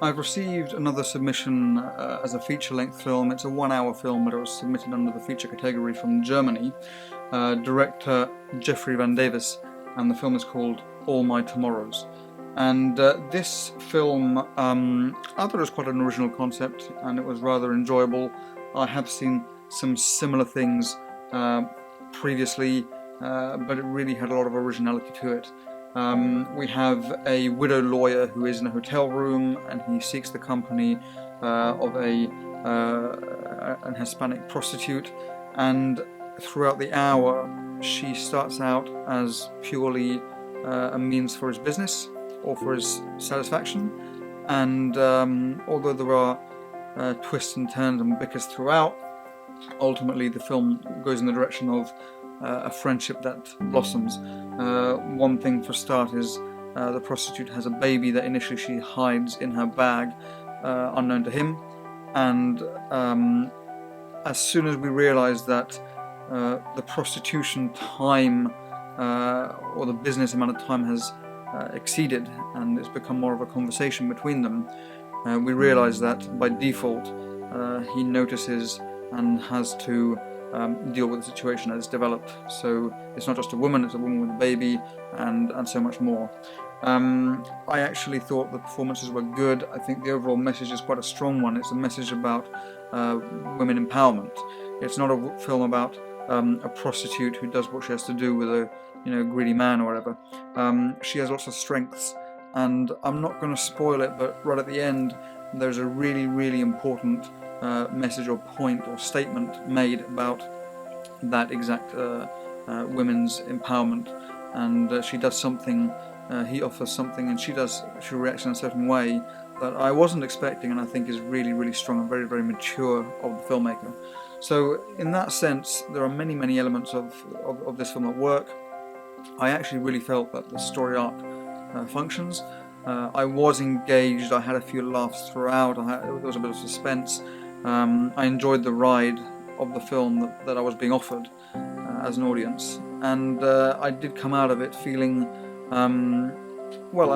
I've received another submission as a feature-length film. It's a 1 hour film, but it was submitted under the feature category from Germany. Director Jeffrey Van Davis, and the film is called All My Tomorrows. And this film, I thought it was quite an original concept, and it was rather enjoyable. I have seen some similar things previously, but it really had a lot of originality to it. We have a widow lawyer who is in a hotel room, and he seeks the company of an Hispanic prostitute, and throughout the hour she starts out as purely a means for his business or for his satisfaction, and although there are twists and turns and bickers throughout, ultimately the film goes in the direction of a friendship that blossoms. One thing for start is the prostitute has a baby that initially she hides in her bag, unknown to him, and as soon as we realise that the prostitution time or the business amount of time has exceeded and it's become more of a conversation between them, we realise that by default he notices and has to deal with the situation as developed. So it's not just a woman, it's a woman with a baby, and so much more. I actually thought the performances were good. I think the overall message is quite a strong one. It's a message about women empowerment. It's not a film about a prostitute who does what she has to do with a greedy man or whatever. She has lots of strengths, and I'm not going to spoil it, but right at the end there's a really, really important message or point or statement made about that exact women's empowerment, and she does something, he offers something, and she reacts in a certain way that I wasn't expecting, and I think is really, really strong and very, very mature of the filmmaker. So in that sense, there are many, many elements of this film that work. I actually really felt that the story arc functions. I was engaged, I had a few laughs throughout, there was a bit of suspense. I enjoyed the ride of the film that I was being offered as an audience, and I did come out of it feeling a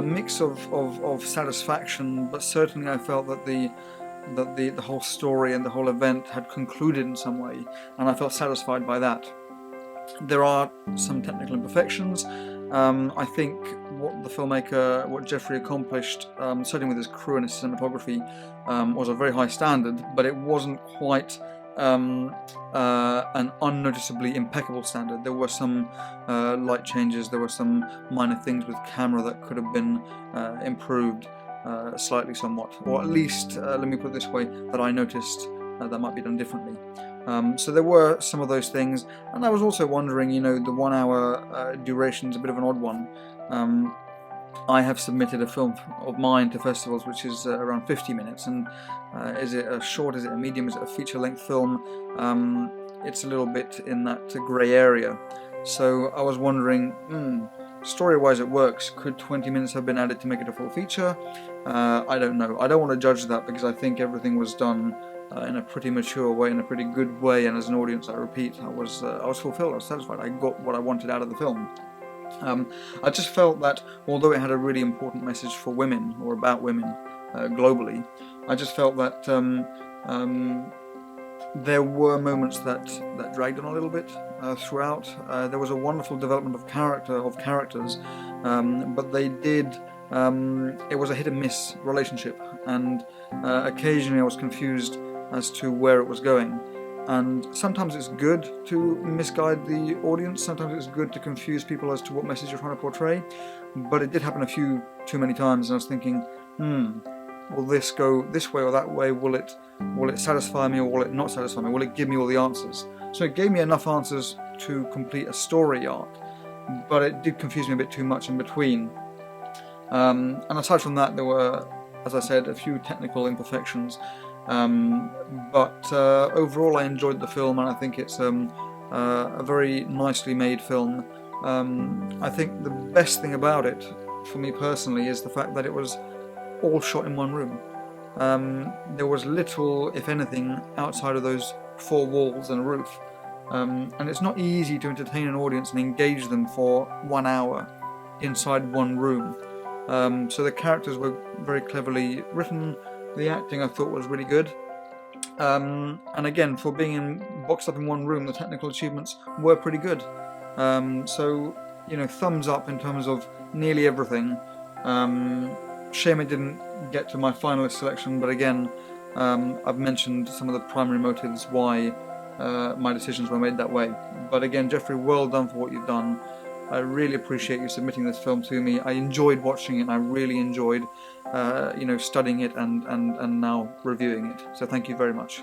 mix of satisfaction, but certainly I felt that the whole story and the whole event had concluded in some way, and I felt satisfied by that. There are some technical imperfections. I think what Jeffrey accomplished, certainly with his crew and his cinematography, was a very high standard, but it wasn't quite an unnoticeably impeccable standard. There were some light changes, there were some minor things with camera that could have been improved slightly, somewhat, or at least, let me put it this way, that I noticed that might be done differently. So there were some of those things, and I was also wondering, the 1 hour duration is a bit of an odd one. I have submitted a film of mine to festivals which is around 50 minutes, and is it a short, is it a medium, is it a feature-length film? It's a little bit in that grey area. So I was wondering, story-wise it works. Could 20 minutes have been added to make it a full feature? I don't know. I don't want to judge that, because I think everything was done in a pretty mature way, in a pretty good way, and as an audience, I repeat, I was fulfilled, I was satisfied, I got what I wanted out of the film. I just felt that although it had a really important message for women, or about women globally, I just felt that there were moments that dragged on a little bit throughout. There was a wonderful development of characters, but they did. It was a hit and miss relationship, and occasionally I was confused as to where it was going. And sometimes it's good to misguide the audience, sometimes it's good to confuse people as to what message you're trying to portray, but it did happen a few too many times, and I was thinking, will this go this way or that way? Will it satisfy me, or will it not satisfy me? Will it give me all the answers? So it gave me enough answers to complete a story arc, but it did confuse me a bit too much in between. And aside from that, there were, as I said, a few technical imperfections, but overall I enjoyed the film, and I think it's a very nicely made film. I think the best thing about it, for me personally, is the fact that it was all shot in one room. There was little, if anything, outside of those four walls and a roof, and it's not easy to entertain an audience and engage them for 1 hour inside one room. So the characters were very cleverly written, the acting I thought was really good. And again, for being boxed up in one room, the technical achievements were pretty good. So, you know, thumbs up in terms of nearly everything. Shame it didn't get to my finalist selection, but again, I've mentioned some of the primary motives why my decisions were made that way. But again, Jeffrey, well done for what you've done. I really appreciate you submitting this film to me. I enjoyed watching it, and I really enjoyed, you know, studying it and now reviewing it. So thank you very much.